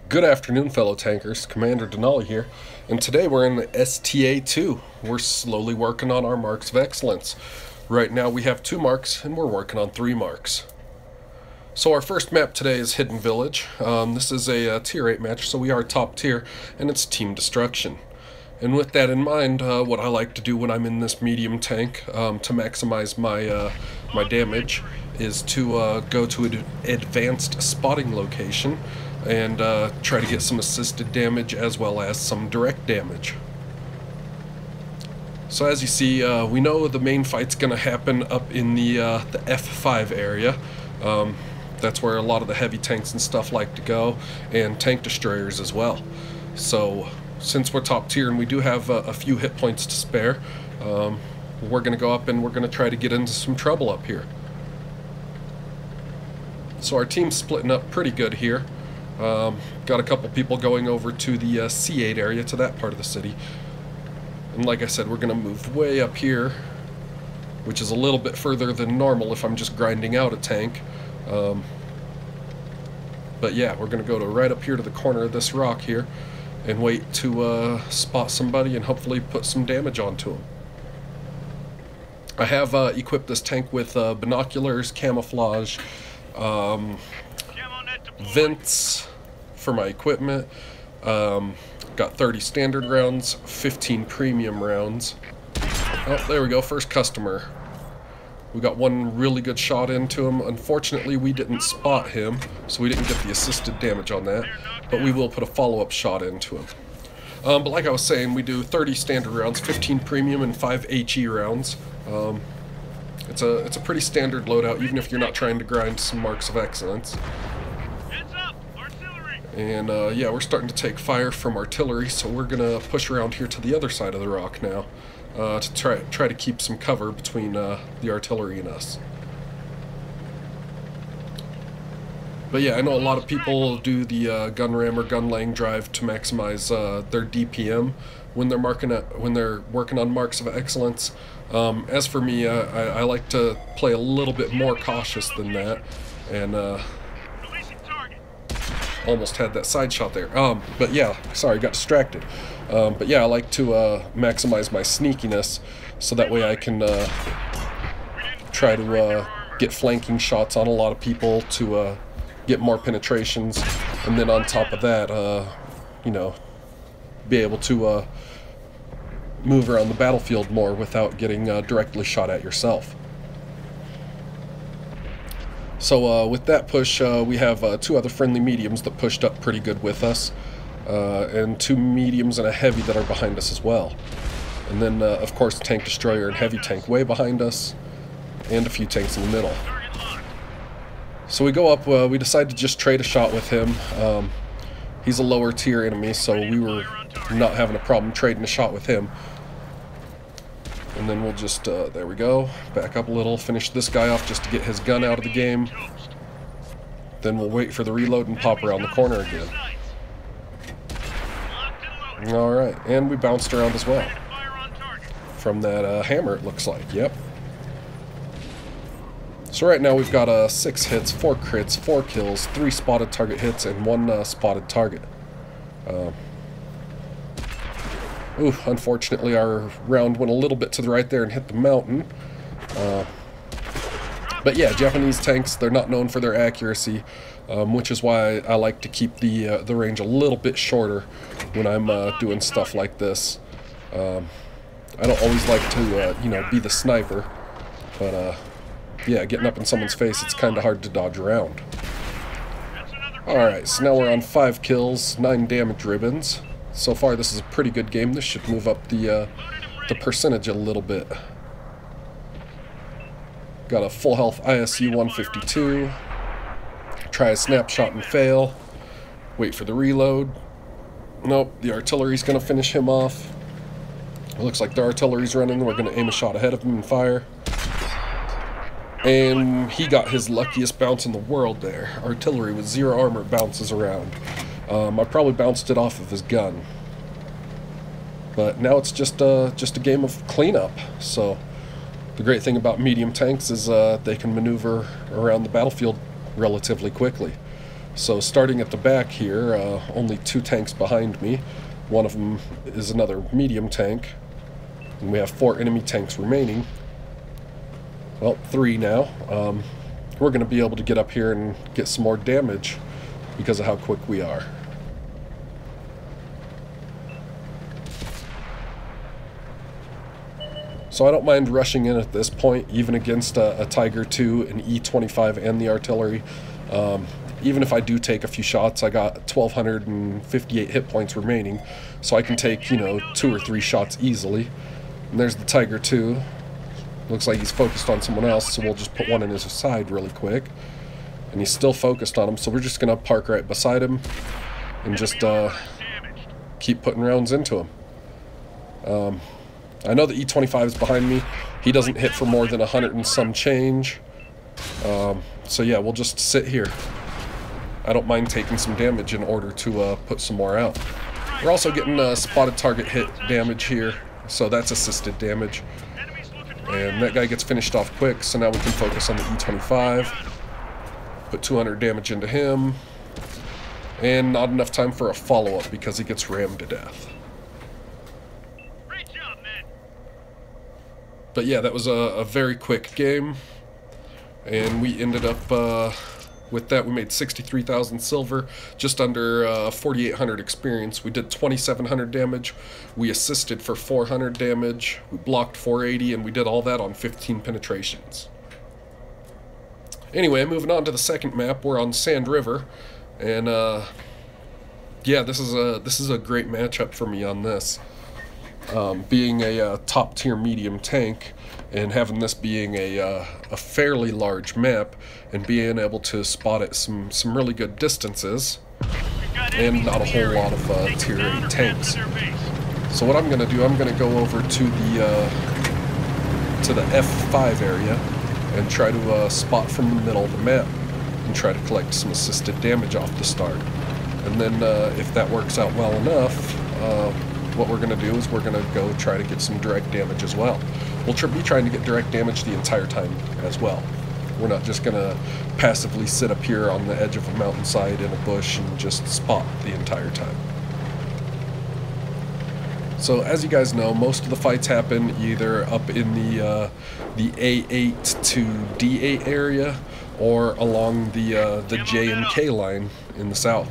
Good afternoon, fellow tankers. Commander Denalii here, and today we're in the STA-2. We're slowly working on our marks of excellence. Right now we have 2 marks, and we're working on 3 marks. So our first map today is Hidden Village. This is a tier 8 match, so we are top tier, and it's team destruction. And with that in mind, what I like to do when I'm in this medium tank to maximize my damage is to go to an advanced spotting location and try to get some assisted damage as well as some direct damage. So as you see, we know the main fight's going to happen up in the F5 area. That's where a lot of the heavy tanks and stuff like to go, and tank destroyers as well. So since we're top tier and we do have a few hit points to spare, we're going to go up and we're going to try to get into some trouble up here. So our team's splitting up pretty good here. Got a couple people going over to the C8 area, to that part of the city. And like I said, we're going to move way up here, which is a little bit further than normal if I'm just grinding out a tank. But yeah, we're going to go to right up here to the corner of this rock here and wait to spot somebody and hopefully put some damage onto them. I have equipped this tank with binoculars, camouflage, vents for my equipment. Got 30 standard rounds, 15 premium rounds. Oh, there we go, first customer. We got one really good shot into him. Unfortunately, we didn't spot him, so we didn't get the assisted damage on that, but we will put a follow-up shot into him. But like I was saying, we do 30 standard rounds, 15 premium, and 5 HE rounds. It's a pretty standard loadout, even if you're not trying to grind some marks of excellence. And yeah, we're starting to take fire from artillery, so we're gonna push around here to the other side of the rock now to try to keep some cover between the artillery and us. But yeah, I know a lot of people do the gun ram or gun laying drive to maximize their DPM when they're working on marks of excellence. As for me, I like to play a little bit more cautious than that, and almost had that side shot there. But yeah, sorry, got distracted. But yeah, I like to maximize my sneakiness, so that way I can try to get flanking shots on a lot of people to get more penetrations, and then on top of that, you know, be able to move around the battlefield more without getting directly shot at yourself. So with that push, we have 2 other friendly mediums that pushed up pretty good with us, and 2 mediums and a heavy that are behind us as well. And then, of course, tank destroyer and heavy tank way behind us, and a few tanks in the middle. So we go up, we decide to just trade a shot with him. He's a lower tier enemy, so we were not having a problem trading a shot with him. And then we'll just, there we go, back up a little, finish this guy off just to get his gun out of the game. Then we'll wait for the reload and pop around the corner again. Alright, and we bounced around as well. From that hammer, it looks like, yep. So right now we've got 6 hits, 4 crits, 4 kills, 3 spotted target hits, and 1 spotted target. Ooh, unfortunately our round went a little bit to the right there and hit the mountain. But yeah, Japanese tanks, they're not known for their accuracy, which is why I like to keep the range a little bit shorter when I'm doing stuff like this. I don't always like to, you know, be the sniper, but yeah, getting up in someone's face, it's kind of hard to dodge around. Alright, so now we're on 5 kills, 9 damage ribbons. So far, this is a pretty good game. This should move up the percentage a little bit. Got a full health ISU 152. Try a snapshot and fail. Wait for the reload. Nope, the artillery's going to finish him off. It looks like the artillery's running. We're going to aim a shot ahead of him and fire. And he got his luckiest bounce in the world there. Artillery with 0 armor bounces around. I probably bounced it off of his gun. But now it's just a game of cleanup. So the great thing about medium tanks is they can maneuver around the battlefield relatively quickly. So starting at the back here, only 2 tanks behind me. One of them is another medium tank. And we have 4 enemy tanks remaining. Well, 3 now. We're going to be able to get up here and get some more damage because of how quick we are. So I don't mind rushing in at this point, even against a Tiger II, an E-25, and the artillery. Even if I do take a few shots, I got 1,258 hit points remaining, so I can take, you know, 2 or 3 shots easily. And there's the Tiger II. Looks like he's focused on someone else, so we'll just put one in his side really quick. And he's still focused on him, so we're just going to park right beside him and just keep putting rounds into him. I know the E-25 is behind me. He doesn't hit for more than 100 and some change. So yeah, we'll just sit here. I don't mind taking some damage in order to put some more out. We're also getting spotted target hit damage here, so that's assisted damage. And that guy gets finished off quick, so now we can focus on the E-25. Put 200 damage into him. And not enough time for a follow-up because he gets rammed to death. But yeah, that was a very quick game, and we ended up with that. We made 63,000 silver, just under 4,800 experience. We did 2,700 damage. We assisted for 400 damage. We blocked 480, and we did all that on 15 penetrations. Anyway, moving on to the second map, we're on Sand River, and yeah, this is a great matchup for me on this. Being a top-tier medium tank and having this being a fairly large map and being able to spot at some really good distances and not a whole lot of tier 8 tanks. So what I'm going to do, I'm going to go over to the F5 area and try to spot from the middle of the map and try to collect some assisted damage off the start. And then if that works out well enough, what we're going to do is we're going to go try to get some direct damage as well. We'll be trying to get direct damage the entire time as well. We're not just going to passively sit up here on the edge of a mountainside in a bush and just spot the entire time. So as you guys know, most of the fights happen either up in the A8 to D8 area or along the J and K line in the south.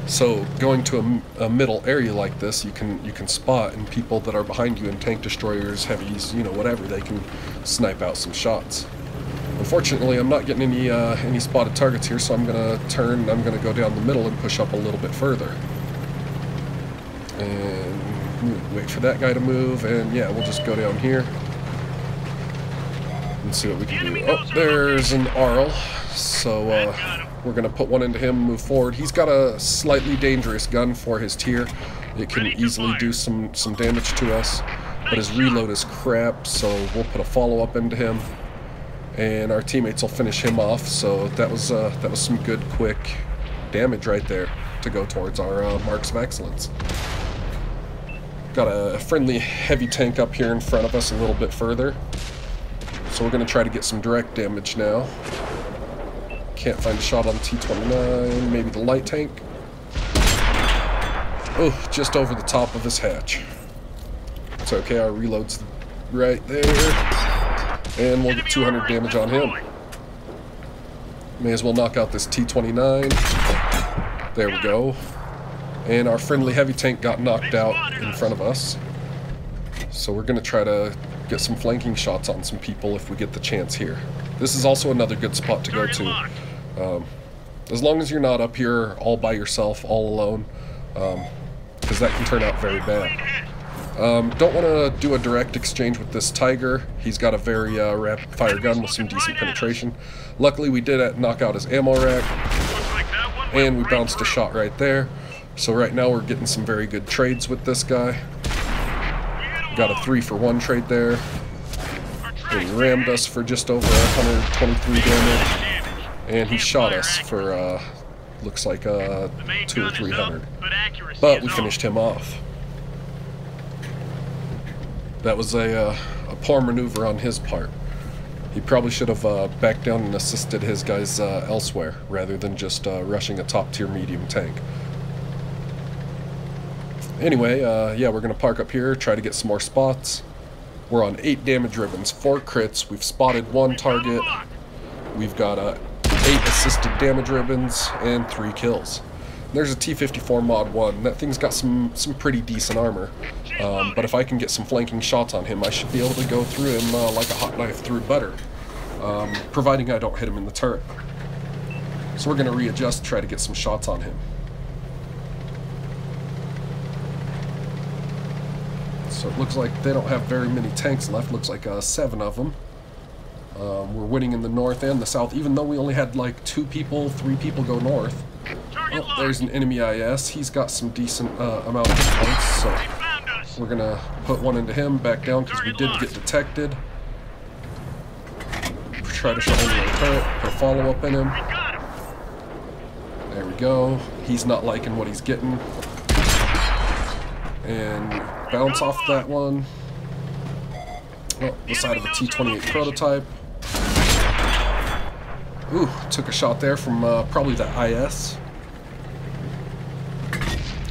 So going to a middle area like this, you can spot, and people that are behind you in tank destroyers, heavies, you know, whatever, they can snipe out some shots. Unfortunately, I'm not getting any spotted targets here, so I'm gonna turn and I'm gonna go down the middle and push up a little bit further. And wait for that guy to move, and yeah, we'll just go down here and see what we can do. Oh, there's an Arl, so we're going to put one into him and move forward. He's got a slightly dangerous gun for his tier. It can easily do some damage to us, but his reload is crap, so we'll put a follow-up into him, and our teammates will finish him off. So that was some good, quick damage right there to go towards our marks of excellence. Got a friendly heavy tank up here in front of us a little bit further, so we're going to try to get some direct damage now. Can't find a shot on T-29, maybe the light tank. Oh, just over the top of his hatch. It's okay, our reload's right there. And we'll get 200 damage on him. May as well knock out this T-29. There we go. And our friendly heavy tank got knocked out in front of us. So we're going to try to get some flanking shots on some people if we get the chance here. This is also another good spot to go to. As long as you're not up here all by yourself, all alone, because that can turn out very bad. Don't want to do a direct exchange with this Tiger. He's got a very rapid-fire gun with some decent penetration. Luckily, we did knock out his ammo rack, and we bounced a shot right there. So right now, we're getting some very good trades with this guy. Got a 3-for-1 trade there. And he rammed us for just over 123 damage. And he shot us for, looks like 200 or 300. But we finished him off. That was a poor maneuver on his part. He probably should have backed down and assisted his guys elsewhere, rather than just rushing a top-tier medium tank. Anyway, yeah, we're going to park up here, try to get some more spots. We're on 8 damage ribbons, 4 crits. We've spotted 1 target. We've got 8 assisted damage ribbons and 3 kills. There's a T-54 Mod 1. That thing's got some pretty decent armor. But if I can get some flanking shots on him, I should be able to go through him like a hot knife through butter. Providing I don't hit him in the turret. So we're going to readjust, try to get some shots on him. So it looks like they don't have very many tanks left. Looks like 7 of them. We're winning in the north and the south, even though we only had like 2 people, 3 people go north. Oh, there's an enemy IS. He's got some decent amount of hit points, so we're gonna put one into him, back down because we did get detected. Try to shut him in the turret, put a follow-up in him. There we go. He's not liking what he's getting. And bounce off that one. Oh, the side of a T-28 prototype. Ooh, took a shot there from probably the IS.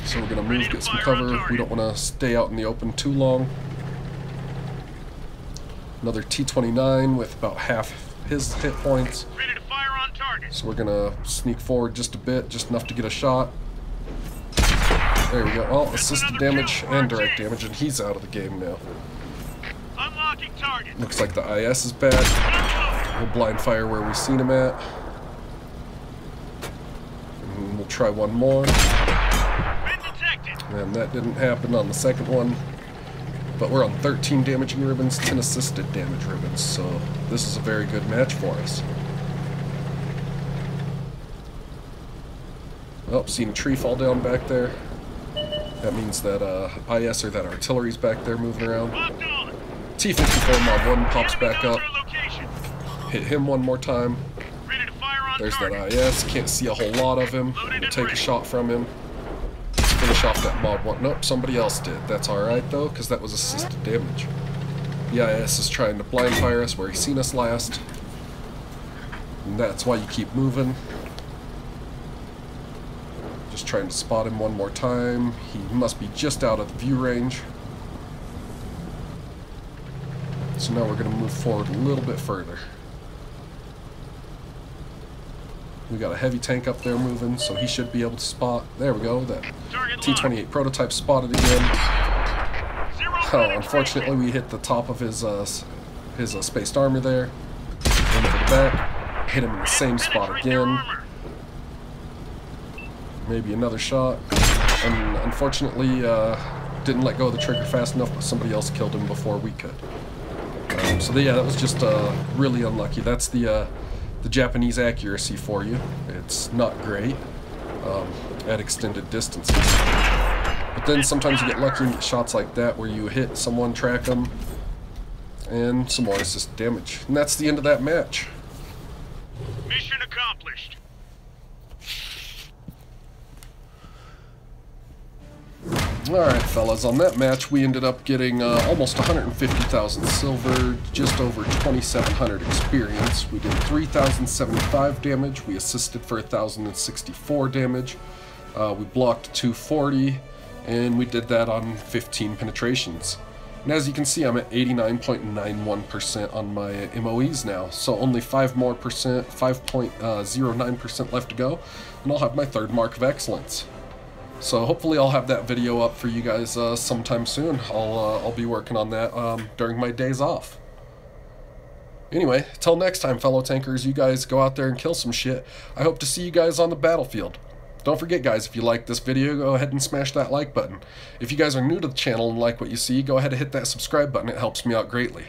So we're gonna move, get some cover. We don't want to stay out in the open too long. Another T-29 with about half his hit points. So we're gonna sneak forward just a bit, just enough to get a shot. There we go. Oh, assisted damage and direct damage, and he's out of the game now. Looks like the IS is bad. We'll blind fire where we've seen him at. And we'll try one more. And that didn't happen on the second one. But we're on 13 damaging ribbons, 10 assisted damage ribbons, so this is a very good match for us. Oh, seen a tree fall down back there. That means that IS or that artillery's back there moving around. T-54 Mod 1 pops back up. Hit him one more time. There's that IS. Can't see a whole lot of him. We'll take a shot from him. Finish off that Mod 1. Nope, somebody else did. That's alright though, because that was assisted damage. The IS is trying to blind fire us where he's seen us last. And that's why you keep moving. Just trying to spot him one more time. He must be just out of the view range. So now we're going to move forward a little bit further. We got a heavy tank up there moving, so he should be able to spot. There we go. That T-28 prototype spotted again. Oh, unfortunately, we hit the top of his spaced armor there. Aim for the back. Hit him in the same spot again. Maybe another shot. And unfortunately, didn't let go of the trigger fast enough, but somebody else killed him before we could. So yeah, that was just really unlucky. That's the Japanese accuracy for you. It's not great at extended distances. But then sometimes you get lucky and get shots like that where you hit someone, track them, and some more assist damage. And that's the end of that match. Mission accomplished. Alright fellas, on that match we ended up getting almost 150,000 silver, just over 2,700 experience. We did 3,075 damage, we assisted for 1,064 damage, we blocked 240, and we did that on 15 penetrations. And as you can see, I'm at 89.91% on my MoEs now, so only 5.09% left to go, and I'll have my third mark of excellence. So hopefully I'll have that video up for you guys sometime soon. I'll be working on that during my days off. Anyway, till next time, fellow tankers, you guys go out there and kill some shit. I hope to see you guys on the battlefield. Don't forget, guys, if you like this video, go ahead and smash that like button. If you guys are new to the channel and like what you see, go ahead and hit that subscribe button. It helps me out greatly.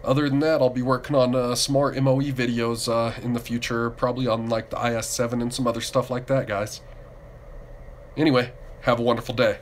Other than that, I'll be working on some more MoE videos in the future, probably on like the IS-7 and some other stuff like that, guys. Anyway, have a wonderful day.